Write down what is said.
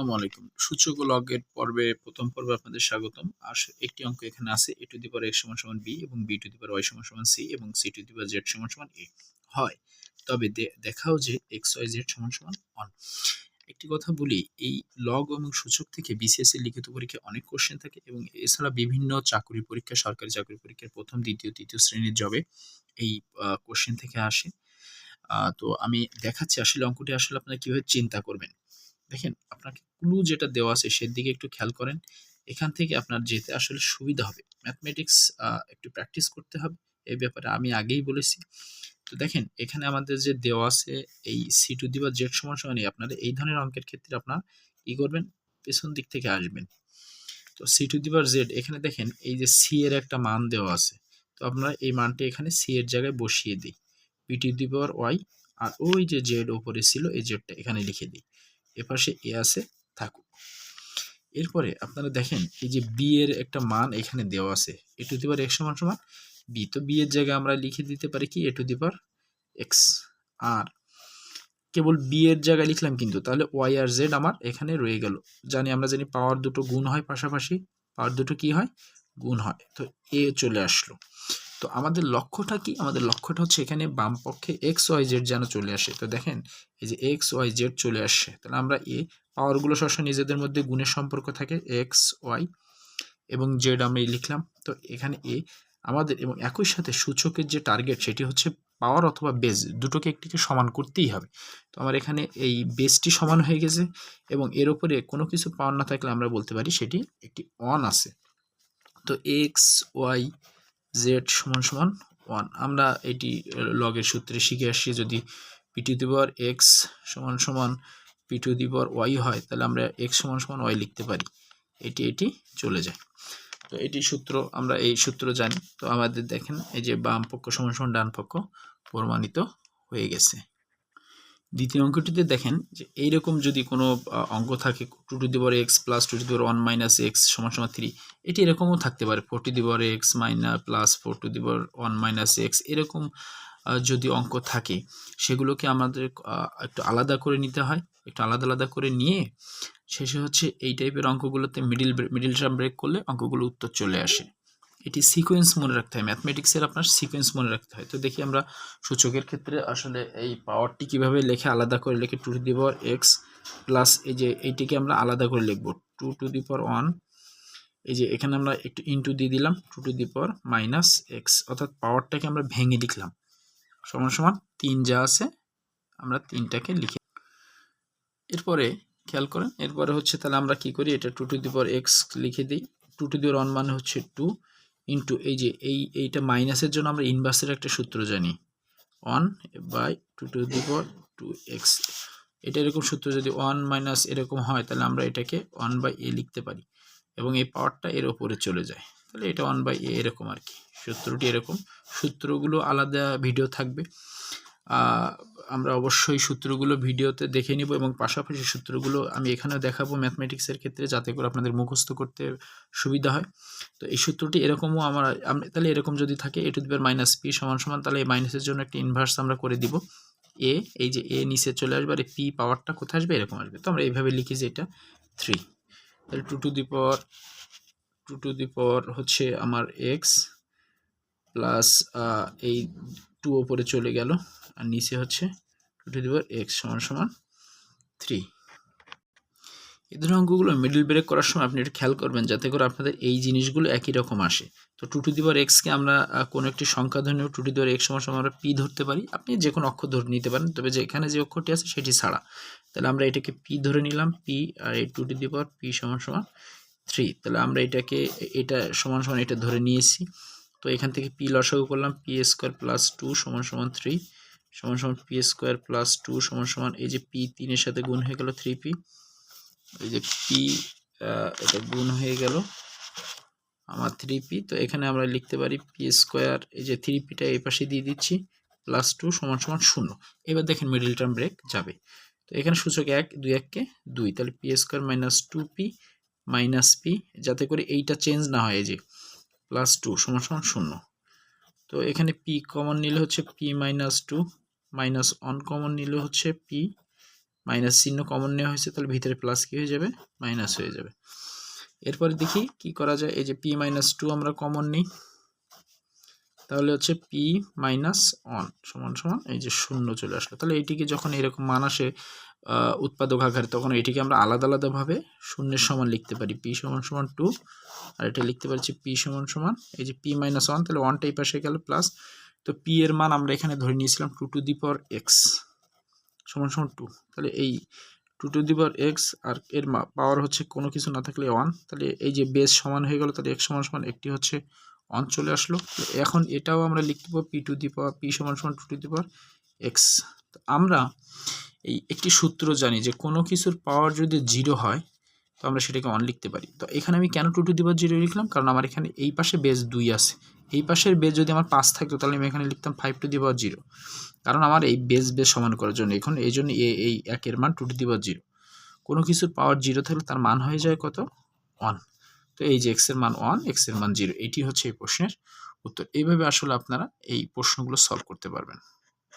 আসসালামু আলাইকুম। সূচক ও লগের পর্বে প্রথম পর্বে আপনাদের স্বাগতম। একটি অঙ্ক এখানে আছে a two the power x সমান b এবং b two the power y সমান c এবং c two the power z সমান a হয়। তবে দেখাও যে x, y, z সমান 1। একটি কথা বলি, এই লগ এবং সূচক থেকে বিসিএস এর লিখিত পরীক্ষায় অনেক কোশ্চেন থাকে এবং এছাড়া বিভিন্ন চাকরি পরীক্ষা, সরকারি চাকরি পরীক্ষার প্রথম, দ্বিতীয়, তৃতীয় শ্রেণীর জবে এই কোশ্চেন থেকে আসে। তো আমি দেখাচ্ছি আসলে অঙ্কটি আসলে আপনারা কিভাবে চিন্তা করবেন। দেখেন, আপনাকে ক্লু যেটা দেওয়া আছে সেদিকে একটু খেয়াল করেন। এখান থেকে আপনার যেতে আসলে সুবিধা হবে। ম্যাথমেটিক্স একটু প্র্যাকটিস করতে হবে। এই ব্যাপারে আমি আগেই বলেছি। তো দেখেন, এখানে আমাদের যে দেওয়া আছে এই C to the power Z সমান সমান আপনাদের এই ধরনের অঙ্কের ক্ষেত্রে আপনার কি করবেন, পেছন দিক থেকে আসবেন। তো C to the power Z, এখানে দেখেন এই যে সি এর একটা মান দেওয়া আছে। তো আমরা এই মানটি এখানে সি এর জায়গায় বসিয়ে দিই। P to the power Y, আর ওই যে জেড ওপরে ছিল এই জেডটা এখানে লিখে দিই। এপাশে এ আছে, থাকুক। এরপরে আপনারা দেখেন এই যে বি এর একটা মান এখানে দেওয়া আছে, এ টু দি পাওয়ার এক্স সমান সমান বি। তো বি এর জায়গায় আমরা লিখে দিতে পারি কি A to the power X. আর কেবল বি এর জায়গায় লিখলাম, কিন্তু তাহলে ওয়াই আর জেড আমার এখানে রয়ে গেল। আমরা জানি পাওয়ার দুটো গুণ হয়, পাশাপাশি পাওয়ার দুটো কি হয়, গুণ হয়। তো এ চলে আসলো। তো আমাদের লক্ষ্যটা কি? আমাদের লক্ষ্যটা হচ্ছে এখানে বাম পক্ষে এক্স ওয়াই জেড যেন চলে আসে। তো দেখেন এই যে এক্স ওয়াই জেড চলে আসছে, তাহলে আমরা পাওয়ারগুলো সবসময় নিজেদের মধ্যে গুণের সম্পর্ক থাকে, এক্স ওয়াই এবং জেড আমরা লিখলাম। তো এখানে আমাদের, এবং একই সাথে সূচকের যে টার্গেট সেটি হচ্ছে পাওয়ার অথবা বেস, দুটোকে একটিকে সমান করতেই হবে। তো আমার এখানে এই বেসটি সমান হয়ে গেছে এবং এর উপরে কোনো কিছু পাওয়ার না থাকলে আমরা বলতে পারি সেটি একটি অন আছে। তো এক্স ওয়াই জেড সমান সমান 1। আমরা এটি লগের সূত্রে শিখে আসছি, যদি P to the power X সমান সমান P to the power Y হয়, তাহলে আমরা এক্স সমান সমান ওয়াই লিখতে পারি। এটি চলে যায়। তো এটি সূত্র, আমরা এই সূত্র জানি। তো আমাদের দেখেন এই যে বাম পক্ষ সমান সমান ডান পক্ষ প্রমাণিত হয়ে গেছে। দ্বিতীয় অঙ্কটিতে দেখেন যে এইরকম যদি কোনো অঙ্ক থাকে, two to the power X plus two to the power 1 minus X সমান সমান 3, এটি এরকমও থাকতে পারে 4 to the power X minus plus 4 to the power 1 minus X. এরকম যদি অঙ্ক থাকে, সেগুলোকে আমাদের একটু আলাদা করে নিতে হয়। একটু আলাদা আলাদা করে নিয়ে শেষে হচ্ছে এই টাইপের অঙ্কগুলোতে মিডিল টার্ম ব্রেক করলে অঙ্কগুলো উত্তর চলে আসে। এটি সিকোয়েন্স মনে রাখতে হয়, ম্যাথমেটিক্সের আপনার সিকোয়েন্স মনে রাখতে হয়। তো দেখি আমরা সূচকের ক্ষেত্রে আসলে এই পাওয়ারটি কিভাবে লেখে, আলাদা করে লিখে two to the power X plus এই যে এইটিকে আমরা আলাদা করে লিখব টু টু দি পাওয়ার 1। এই যে এখানে আমরা একটু ইনটু দিয়ে দিলাম two to the power minus X, অর্থাৎ পাওয়ারটাকে আমরা ভেঙে লিখলাম সমান সমান 3 যা আছে আমরা 3টাকে লিখে। এরপরে খেয়াল করেন, এরপরে হচ্ছে তাহলে আমরা কি করি, এটা two to the power X লিখে দিই। টু টু দি পাওয়ার 1 মানে হচ্ছে 2 ইন্টু এই যে এইটা মাইনাসের জন্য আমরা ইনভার্সের একটা সূত্র জানি, 1 by two to the power 2x। এটা এরকম সূত্র যদি 1 মাইনাস এরকম হয়, তাহলে আমরা এটাকে 1 বাই এ লিখতে পারি এবং এই পাওয়ারটা এর ওপরে চলে যায়, তাহলে এটা 1 বাই এ এরকম আর কি। সূত্রটি এরকম। সূত্রগুলো আলাদা ভিডিও থাকবে, আমরা অবশ্যই সূত্রগুলো ভিডিওতে দেখে নিব এবং পাশাপাশি সূত্রগুলো আমি এখানেও দেখাবো ম্যাথমেটিক্সের ক্ষেত্রে, যাতে করে আপনাদের মুখস্থ করতে সুবিধা হয়। তো এই সূত্রটি এরকমও তাহলে এরকম যদি থাকে A to the power minus P সমান সমান, তাহলে এই মাইনাসের জন্য একটা ইনভার্স আমরা করে দিব, এই যে এ নিচে চলে আসবে আর পি পাওয়ারটা কোথায় আসবে, এরকম আসবে। তো আমরা এইভাবে লিখি যে এটা 3। তাহলে টু টু দি পাওয়ার হচ্ছে আমার এক্স প্লাস এই 2 ওপরে চলে গেল আর নিচে হচ্ছে two to the power X সমান সমান 3। এই ধরনের অঙ্কগুলো মিডল ব্রেক করার সময় আপনি একটু খেয়াল করবেন, যাতে করে আপনাদের এই জিনিসগুলো একই রকম আসে। তো টু টু দি পাওয়ার এক্সকে আমরা কোনো একটি সংখ্যা ধরে নেব, two to the power X সমান সমান আমরা পি ধরতে পারি। আপনি যে কোনো অক্ষর ধরে নিতে পারেন, তবে যে এখানে যে অক্ষরটি আছে সেটি ছাড়া। তাহলে আমরা এটাকে পি ধরে নিলাম, পি, আর এই two to the power P সমান সমান 3। তাহলে আমরা এটাকে এটা সমান সমান এটা ধরে নিয়েছি। তো এখান থেকে পি লসাগু করলাম, পি স্কোয়ার প্লাস 2 সমান সমান 3 সমান সমান পি স্কোয়ার প্লাস 2 সমান সমান এই যে পি 3-এর সাথে গুণ হয়ে গেল 3p, এই যে পি এটা গুণ হয়ে গেল আমার 3p। তো এখানে আমরা লিখতে পারি পি স্কোয়ার, এই যে 3pটা এই পাশে দিয়ে দিচ্ছি, প্লাস 2 সমান সমান 0। এবার দেখেন মিডল টার্ম ব্রেক যাবে। তো এখানে সূচক 1, 2 1-কে 2, তাহলে P square minus 2p minus P, যাতে করে এইটা চেঞ্জ না হয়, এই যে প্লাস 2 সমান সমান 0। তো এখানে পি কমন নিলে হচ্ছে পি মাইনাস 2 মাইনাস 1 কমন নিলে হচ্ছে পি মাইনাস চিহ্ন কমন নেওয়া হয়েছে, তাহলে ভিতরে প্লাস কি হয়ে যাবে, মাইনাস হয়ে যাবে। এরপরে দেখি কি করা যায়। এই যে p - 2 আমরা কমন নিই, তাহলে হচ্ছে p - 1 সমান সমান এই যে 0 চলে আসলো। তাহলে এইটিকে যখন এরকম মান আসে উৎপাদক আকারে, তখন এটিকে আমরা আলাদা আলাদাভাবে শূন্যের সমান লিখতে পারি। p = 2, আর এটা লিখতে পারছি p = এই যে p - 1, তাহলে 1টা এই পাশে গেল প্লাস। তো p এর মান আমরা এখানে ধরে নিয়েছিলাম 2^x = 2, তাহলে এই 2^x আর এর পাওয়ার হচ্ছে কোনো কিছু না থাকলে 1, তাহলে এই যে বেস সমান হয়ে গেল, তাহলে x = একটি হচ্ছে 1 চলে আসলো। এখন এটাও আমরা লিখব p = 2^x। আমরা এই একটি সূত্র জানি যে কোনো কিছুর পাওয়ার যদি 0 হয় তো আমরা সেটাকে 1 লিখতে পারি। তো এখানে আমি কেন 2^0 লিখলাম, কারণ আমার এখানে এই পাশে বেস 2 আছে, এই পাশের বেস যদি আমার 5 থাকতো তাহলে আমি এখানে লিখতাম 5^0, কারণ আমার এই বেস সমান করার জন্য। এখন এই জন্য এই 1 এর মান 2^0। কোনো কিছুর পাওয়ার 0 থাকলে তার মান হয়ে যায় কত, 1। তো এই যে x এর মান 1, x এর মান 0, এটি হচ্ছে এই প্রশ্নের উত্তর। এইভাবে আসলে আপনারা এই প্রশ্নগুলো সলভ করতে পারবেন।